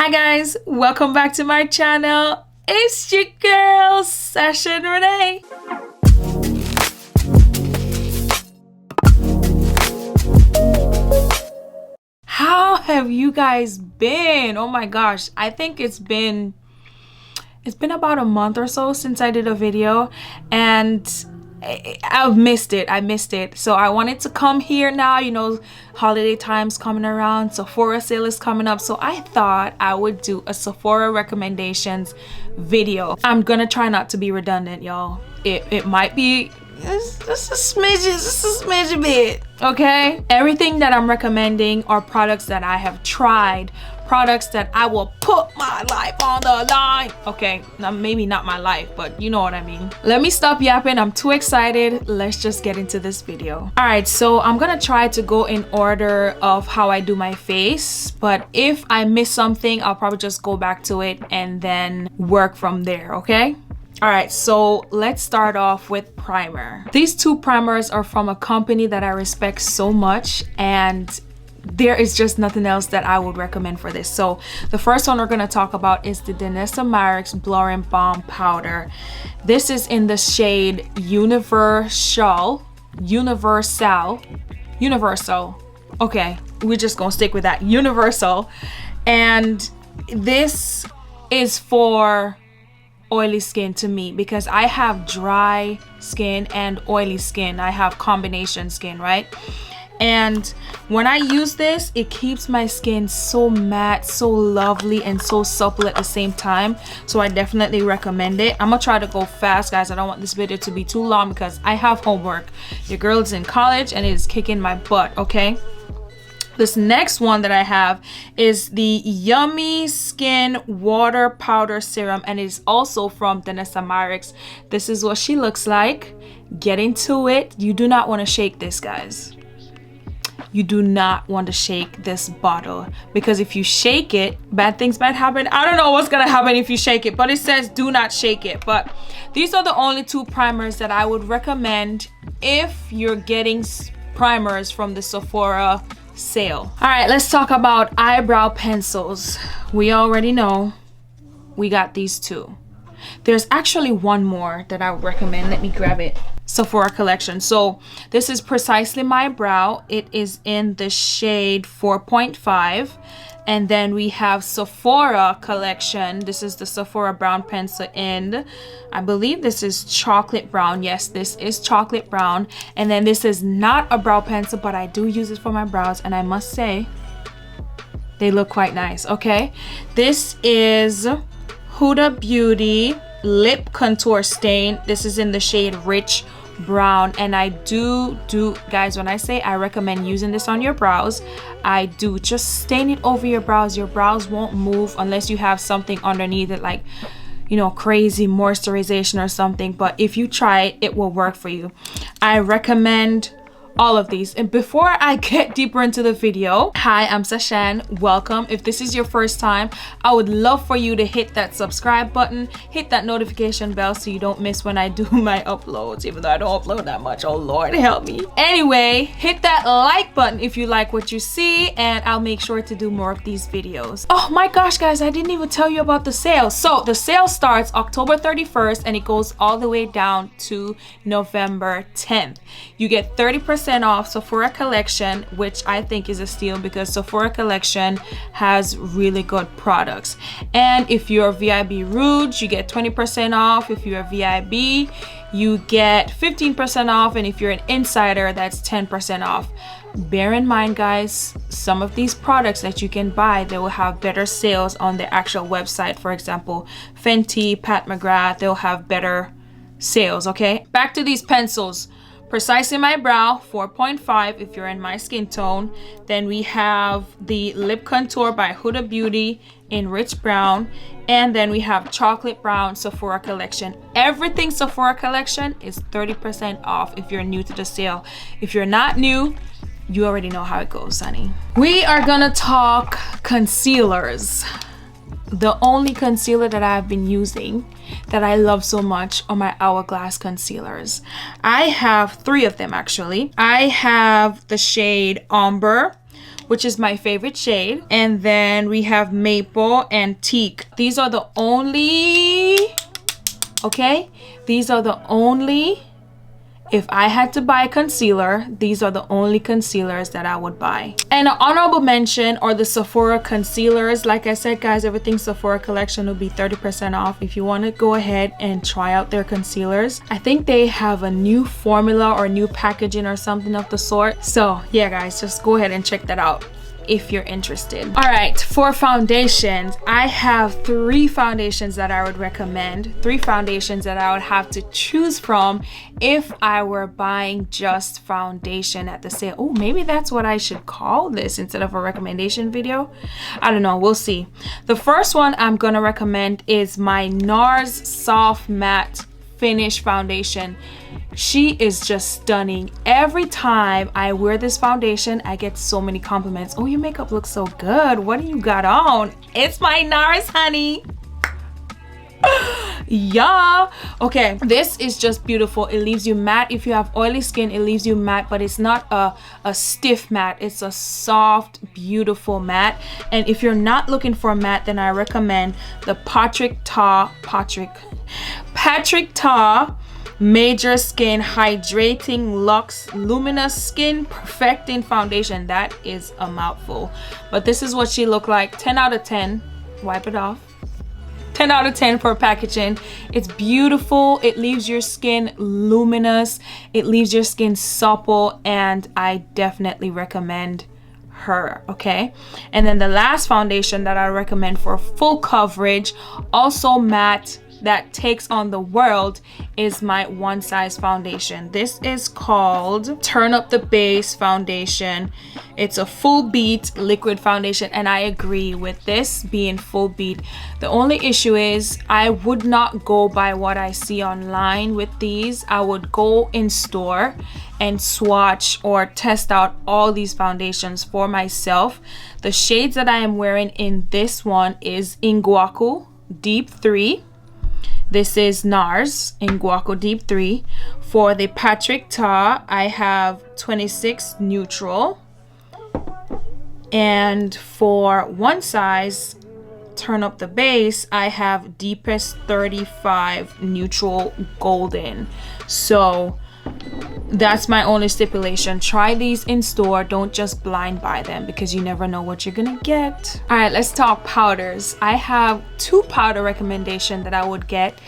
Hi guys, welcome back to my channel. It's your girl, Sash-Ann Renee. How have you guys been? Oh my gosh, I think it's been about a month or so since I did a video, and I've missed it. So I wanted to come here now. You know, holiday time's coming around, Sephora sale is coming up, so I thought I would do a Sephora recommendations video. I'm gonna try not to be redundant, y'all. It might be just a smidge bit, okay? Everything that I'm recommending are products that I have tried, products that I will put my life on the line. Okay, now maybe not my life, but you know what I mean. Let me stop yapping. I'm too excited. Let's just get into this video. All right, so I'm gonna try to go in order of how I do my face, but if I miss something, I'll probably just go back to it and then work from there, okay? All right, so let's start off with primer. These two primers are from a company that I respect so much, and there is just nothing else that I would recommend for this. So the first one we're going to talk about is the Sash-Ann Blurring Balm Powder. This is in the shade Universal. Okay, we're just gonna stick with that, Universal. And this is for oily skin to me, because I have dry skin and oily skin. I have combination skin, right? And when I use this, it keeps my skin so matte, so lovely, and so supple at the same time. So I definitely recommend it. I'm gonna try to go fast, guys. I don't want this video to be too long because I have homework. Your girl is in college and it is kicking my butt, okay? This next one that I have is the Yummy Skin Water Powder Serum, and it's also from Sash-Ann. This is what she looks like. Get into it. You do not want to shake this, guys. You do not want to shake this bottle, because if you shake it, bad things might happen. I don't know what's gonna happen if you shake it, but it says do not shake it. But these are the only two primers that I would recommend if you're getting primers from the Sephora sale. All right, let's talk about eyebrow pencils. We already know we got these two. There's actually one more that I would recommend. Let me grab it. Sephora collection. So this is Precisely My Brow. It is in the shade 4.5. And then we have Sephora collection. This is the Sephora brown pencil in, I believe this is chocolate brown. Yes, this is chocolate brown. And then this is not a brow pencil, but I do use it for my brows, and I must say they look quite nice, okay? This is Huda Beauty Lip Contour Stain. This is in the shade Rich Brown, and I do guys, when I say I recommend using this on your brows, I do. Just stain it over your brows. Your brows won't move unless you have something underneath it, like, you know, crazy moisturization or something. But if you try it, it will work for you. I recommend all of these. And before I get deeper into the video, hi, I'm Sash-Ann. Welcome. If this is your first time, I would love for you to hit that subscribe button, hit that notification bell so you don't miss when I do my uploads, even though I don't upload that much. Oh Lord, help me. Anyway, hit that like button if you like what you see, and I'll make sure to do more of these videos. Oh my gosh, guys, I didn't even tell you about the sale. So the sale starts October 31st and it goes all the way down to November 10th. You get 30% off Sephora collection, which I think is a steal because Sephora collection has really good products. And if you're VIB Rouge, you get 20% off. If you're a VIB, you get 15% off, and if you're an insider, that's 10% off. Bear in mind, guys, some of these products that you can buy, they will have better sales on the actual website. For example, Fenty, Pat McGrath, they'll have better sales, okay? Back to these pencils. Precisely My Brow 4.5 if you're in my skin tone. Then we have the Lip Contour by Huda Beauty in Rich Brown. And then we have Chocolate Brown Sephora collection. Everything Sephora collection is 30% off if you're new to the sale. If you're not new, you already know how it goes, honey. We are gonna talk concealers. The only concealer that I've been using that I love so much are my Hourglass concealers. I have three of them actually. I have the shade Ombre, which is my favorite shade. And then we have Maple and Teak. These are the only, okay? These are the only, if I had to buy concealer, these are the only concealers that I would buy. And an honorable mention are the Sephora concealers. Like I said, guys, everything Sephora collection will be 30% off if you want to go ahead and try out their concealers. I think they have a new formula or new packaging or something of the sort. So yeah, guys, just go ahead and check that out if you're interested. All right, for foundations, I have 3 foundations that I would recommend. 3 foundations that I would have to choose from if I were buying just foundation at the sale. Oh, maybe that's what I should call this instead of a recommendation video. I don't know, we'll see. The first one I'm gonna recommend is my NARS Soft Matte Finish Foundation. She is just stunning. Every time I wear this foundation, I get so many compliments. Oh, your makeup looks so good. What do you got on? It's my NARS, honey. Yeah. Okay, this is just beautiful. It leaves you matte. If you have oily skin, it leaves you matte, but it's not a stiff matte. It's a soft, beautiful matte. And if you're not looking for a matte, then I recommend the Patrick Ta Major Skin Hydrating Luxe Luminous Skin Perfecting Foundation. That is a mouthful, but this is what she looked like. 10 out of 10. Wipe it off. 10 out of 10 for packaging. It's beautiful. It leaves your skin luminous. It leaves your skin supple, and I definitely recommend her. Okay, and then the last foundation that I recommend for full coverage, also matte, that takes on the world, is my One Size foundation. This is called Turn Up the Base Foundation. It's a full beat liquid foundation, and I agree with this being full beat. The only issue is I would not go by what I see online with these. I would go in store and swatch or test out all these foundations for myself. The shades that I am wearing in this one is Iguaku Deep 3. This is NARS in Guaco Deep 3. For the Patrick Ta, I have 26 Neutral. And for One Size, Turn Up the Base, I have Deepest 35 Neutral Golden. So that's my only stipulation. Try these in store. Don't just blind buy them, because you never know what you're gonna get. All right, let's talk powders. I have 2 powder recommendations that I would get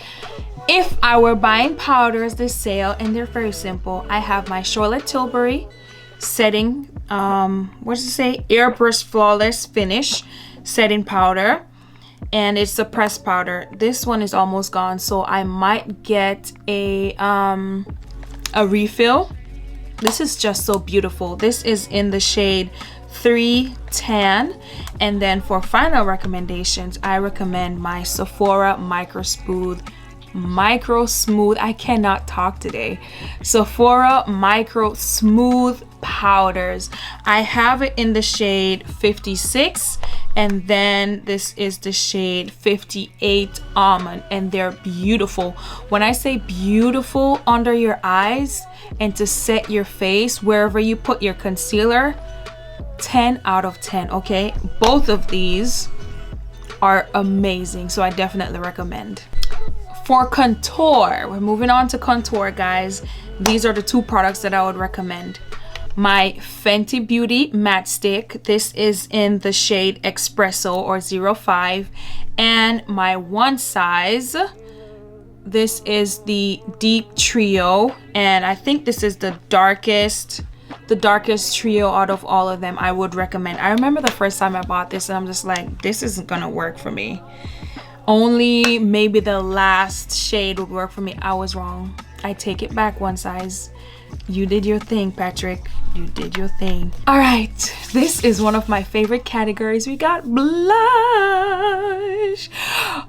if I were buying powders this sale, and they're very simple. I have my Charlotte Tilbury setting, what does it say? Airbrush Flawless Finish setting powder, and it's a pressed powder. This one is almost gone, so I might get a refill. This is just so beautiful. This is in the shade 310. And then for final recommendations, I recommend my Sephora Micro Smooth, I cannot talk today. Sephora Micro Smooth powders. I have it in the shade 56, and then this is the shade 58 Almond, and they're beautiful. When I say beautiful under your eyes and to set your face wherever you put your concealer, 10 out of 10. Okay, both of these are amazing, so I definitely recommend. For contour, we're moving on to contour, guys. These are the 2 products that I would recommend. My Fenty Beauty matte stick. This is in the shade Espresso or 05. And my One Size. This is the Deep Trio, and I think this is the darkest trio out of all of them. I would recommend. I remember the first time I bought this, and I'm just like, this isn't gonna work for me. Only maybe the last shade would work for me. I was wrong. I take it back, One Size. You did your thing, Patrick. You did your thing. All right, this is one of my favorite categories. We got blush.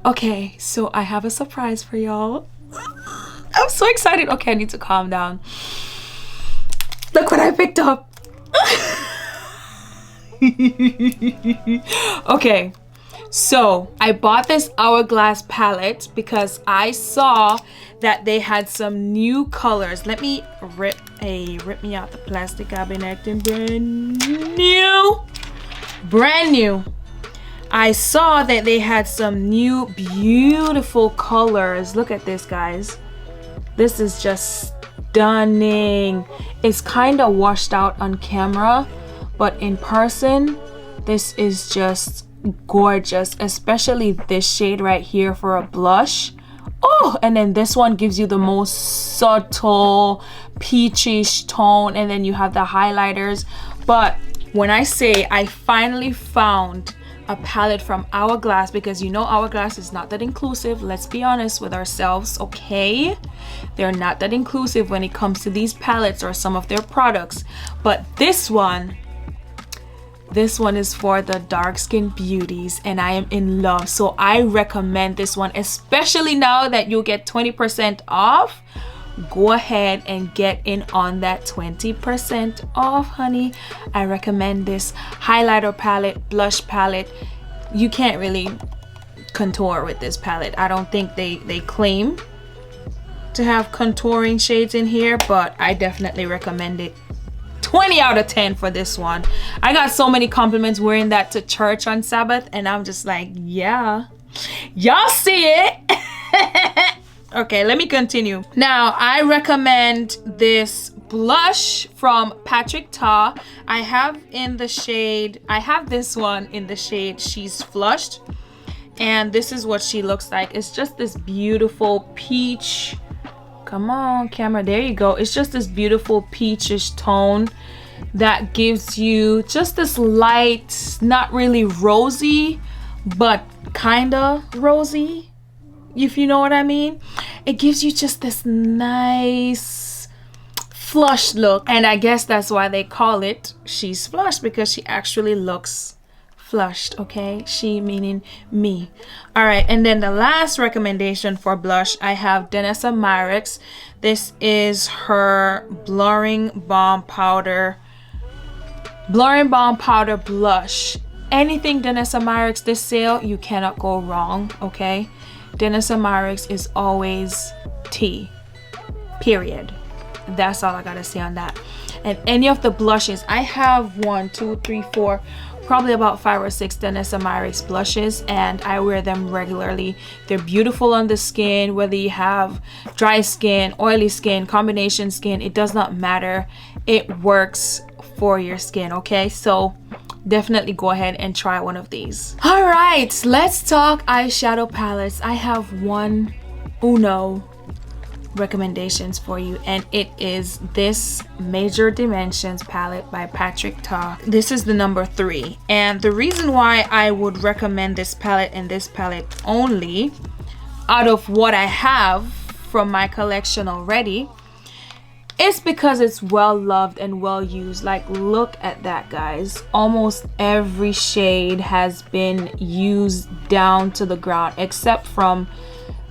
Okay, so I have a surprise for y'all. I'm so excited. Okay, I need to calm down. Look what I picked up. Okay, so I bought this Hourglass palette because I saw that they had some new colors. Let me rip me out the plastic cabinet and brand new. brand new. I saw that they had some new beautiful colors. Look at this, guys. This is just stunning. It's kind of washed out on camera, but in person, this is just gorgeous, especially this shade right here for a blush. Oh, and then this one gives you the most subtle peachish tone, and then you have the highlighters. But when I say I finally found a palette from Hourglass, because you know Hourglass is not that inclusive, let's be honest with ourselves, okay? They're not that inclusive when it comes to these palettes or some of their products. But this one is for the dark skin beauties, and I am in love. So I recommend this one, especially now that you'll get 20% off. Go ahead and get in on that 20% off, honey. I recommend this highlighter palette, blush palette. You can't really contour with this palette. I don't think they claim to have contouring shades in here, but I definitely recommend it. 20 out of 10 for this one. I got so many compliments wearing that to church on Sabbath, and I'm just like, yeah, y'all see it. Okay, let me continue. Now, I recommend this blush from Patrick Ta. I have this one in the shade She's Flushed, and this is what she looks like. It's just this beautiful peach. Come on, camera, there you go. It's just this beautiful peachish tone that gives you just this light, not really rosy, but kinda rosy, if you know what I mean. It gives you just this nice flush look, and I guess that's why they call it She's Flushed, because she actually looks flushed. Okay, she meaning me. All right, and then the last recommendation for blush, I have Danessa Myricks. This is her blurring balm powder blush. Anything Danessa Myricks this sale, you cannot go wrong. Okay, Danessa Myricks is always tea, period. That's all I gotta say on that. And any of the blushes, I have 1, 2, 3, 4, probably about 5 or 6 Danessa Myricks blushes, and I wear them regularly. They're beautiful on the skin, whether you have dry skin, oily skin, combination skin, it does not matter. It works for your skin, okay? So definitely go ahead and try one of these. All right, let's talk eyeshadow palettes. I have uno recommendations for you, and it is this Major Dimensions palette by Patrick Ta. This is the number 3, and the reason why I would recommend this palette and this palette only out of what I have from my collection already is because it's well loved and well used. Like, look at that, guys. Almost every shade has been used down to the ground, except from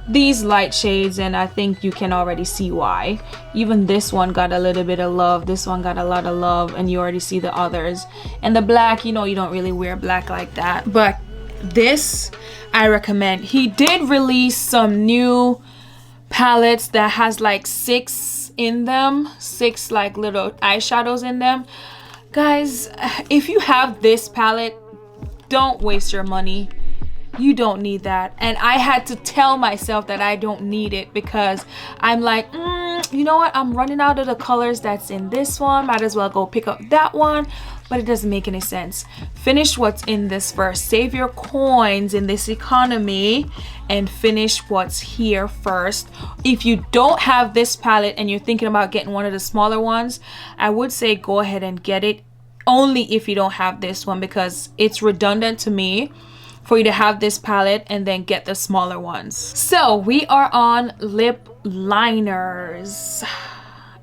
these light shades, and I think you can already see why. Even this one got a little bit of love, this one got a lot of love, and you already see the others. And the black, you know, you don't really wear black like that, but this I recommend. He did release some new palettes that has like 6 in them, 6 like little eyeshadows in them. Guys, if you have this palette, don't waste your money. You don't need that. And I had to tell myself that I don't need it, because I'm like, you know what, I'm running out of the colors that's in this one, might as well go pick up that one. But it doesn't make any sense. Finish what's in this first. Save your coins in this economy and finish what's here first. If you don't have this palette and you're thinking about getting one of the smaller ones, I would say go ahead and get it, only if you don't have this one, because it's redundant to me for you to have this palette and then get the smaller ones. So we are on lip liners.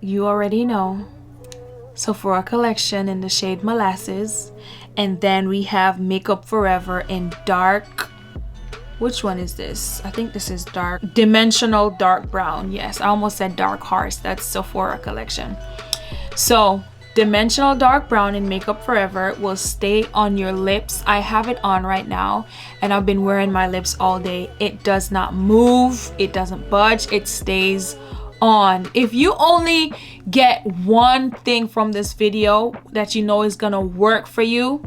You already know. Sephora collection in the shade Molasses, and then we have Makeup Forever in dark, which one is this? I think this is dark dimensional dark brown. Yes, I almost said dark horse. That's Sephora collection. So dimensional dark brown in Makeup Forever will stay on your lips. I have it on right now, and I've been wearing my lips all day. It does not move, it doesn't budge, it stays on. If you only get one thing from this video that you know is gonna work for you,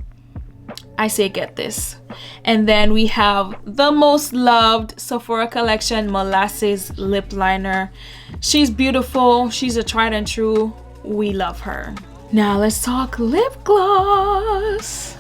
I say get this. And then we have the most loved Sephora collection molasses lip liner. She's beautiful. She's a tried and true. We love her. Now let's talk lip gloss.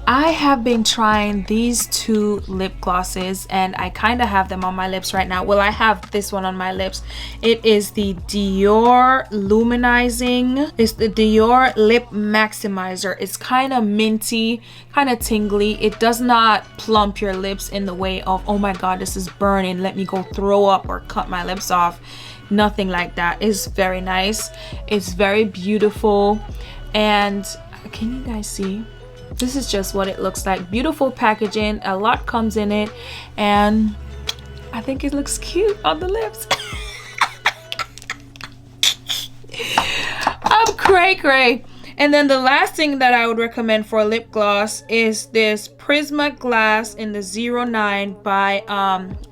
I have been trying these two lip glosses and I kind of have them on my lips right now. Well, I have this one on my lips. It is the Dior Luminizing. It's the Dior Lip Maximizer. It's kind of minty, kind of tingly. It does not plump your lips in the way of, oh my god, this is burning, let me go throw up or cut my lips off. Nothing like that. It's very nice. It's very beautiful. And can you guys see? This is just what it looks like. Beautiful packaging, a lot comes in it, and I think it looks cute on the lips. I'm cray. And then the last thing that I would recommend for lip gloss is this Prisma Glass in the 09 by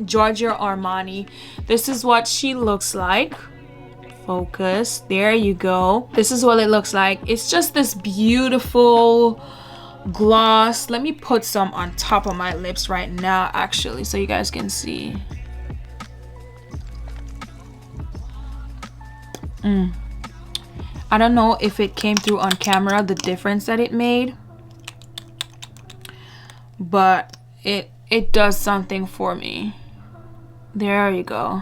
Giorgio Armani. This is what she looks like. Focus, there you go. This is what it looks like. It's just this beautiful gloss. Let me put some on top of my lips right now actually, so you guys can see. I don't know if it came through on camera, the difference that it made, but it does something for me. There you go.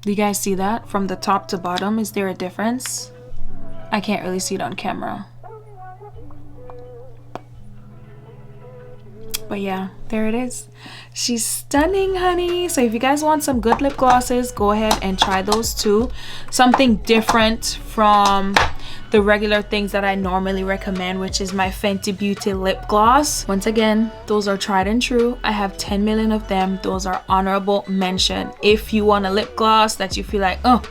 Do you guys see that from the top to bottom? Is there a difference? I can't really see it on camera. But yeah, there it is. She's stunning, honey. So if you guys want some good lip glosses, go ahead and try those too. Something different from the regular things that I normally recommend, which is my Fenty Beauty lip gloss. Once again, those are tried and true. I have 10 million of them. Those are honorable mention. If you want a lip gloss that you feel like, oh,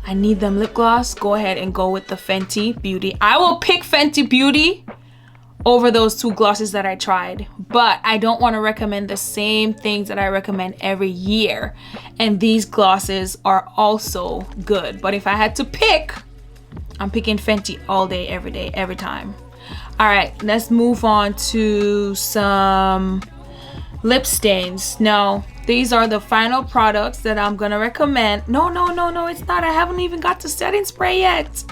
I need them lip gloss, go ahead and go with the Fenty Beauty. I will pick Fenty Beauty over those two glosses that I tried, but I don't want to recommend the same things that I recommend every year, and these glosses are also good. But if I had to pick, I'm picking Fenty all day, every day, every time. All right, let's move on to some lip stains. Now these are the final products that I'm gonna recommend. No, it's not. I haven't even got to setting spray yet.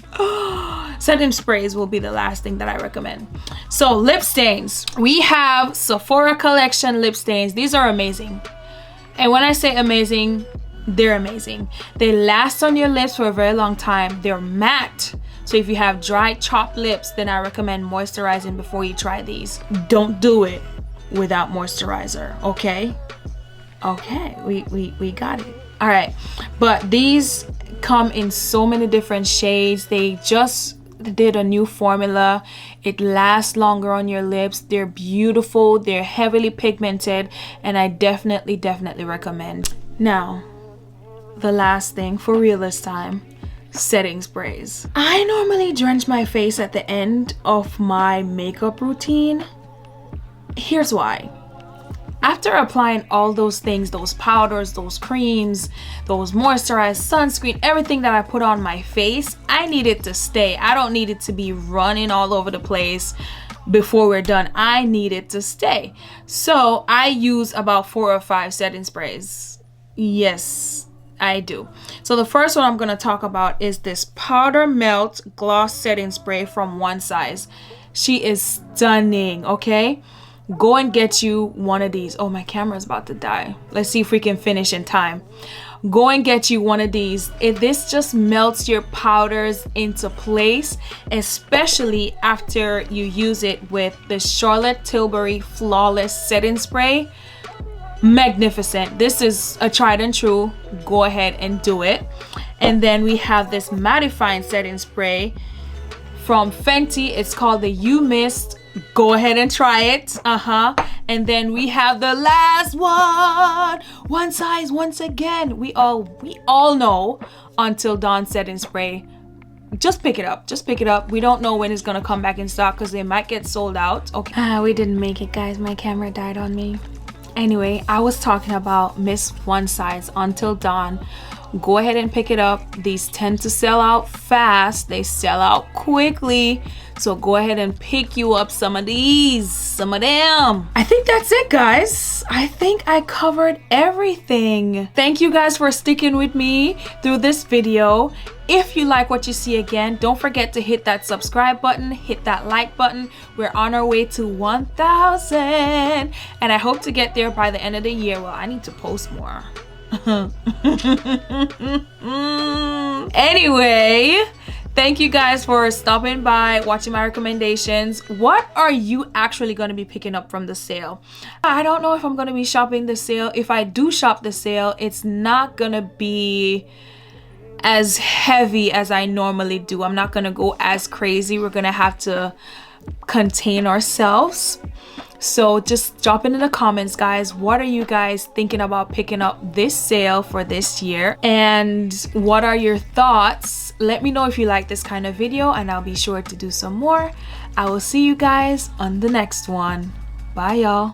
Setting sprays will be the last thing that I recommend. So lip stains, we have Sephora collection lip stains. These are amazing, and when I say amazing, they're amazing. They last on your lips for a very long time. They're matte, so if you have dry chapped lips, then I recommend moisturizing before you try these. Don't do it without moisturizer. Okay, we got it. All right, but these come in so many different shades. They just did a new formula. It lasts longer on your lips. They're beautiful, they're heavily pigmented, and I definitely recommend. Now the last thing for real this time, setting sprays. I normally drench my face at the end of my makeup routine. Here's why. After applying all those things, those powders, those creams, those moisturized sunscreen, everything that I put on my face, I need it to stay. I don't need it to be running all over the place before we're done. I need it to stay. So I use about 4 or 5 setting sprays. Yes, I do. So the first one I'm going to talk about is this Powder Melt Gloss Setting Spray from One Size. She is stunning, okay? Go and get you one of these. Oh, my camera's about to die. Let's see if we can finish in time. Go and get you one of these. This just melts your powders into place, especially after you use it with the Charlotte Tilbury Flawless Setting Spray. Magnificent. This is a tried and true. Go ahead and do it. And then we have this mattifying setting spray from Fenty. It's called the You Mist. Go ahead and try it. And then we have the last one, One Size. Once again, we all know Until Dawn setting spray. Just pick it up. We don't know when it's gonna come back in stock because they might get sold out. Okay, we didn't make it, guys. My camera died on me. Anyway, I was talking about Miss One Size Until Dawn, go ahead and pick it up. These tend to sell out fast. They sell out quickly. So go ahead and pick you up some of these, some of them. I think that's it, guys. I think I covered everything. Thank you guys for sticking with me through this video. If you like what you see, again, don't forget to hit that subscribe button, hit that like button. We're on our way to 1,000, and I hope to get there by the end of the year. Well, I need to post more. Anyway, thank you guys for stopping by, watching my recommendations. What are you actually going to be picking up from the sale? I don't know if I'm going to be shopping the sale. If I do shop the sale, it's not going to be as heavy as I normally do. I'm not going to go as crazy. We're going to have to contain ourselves. So just drop it in the comments, guys. What are you guys thinking about picking up this sale for this year? And what are your thoughts? Let me know if you like this kind of video, and I'll be sure to do some more. I will see you guys on the next one. Bye, y'all.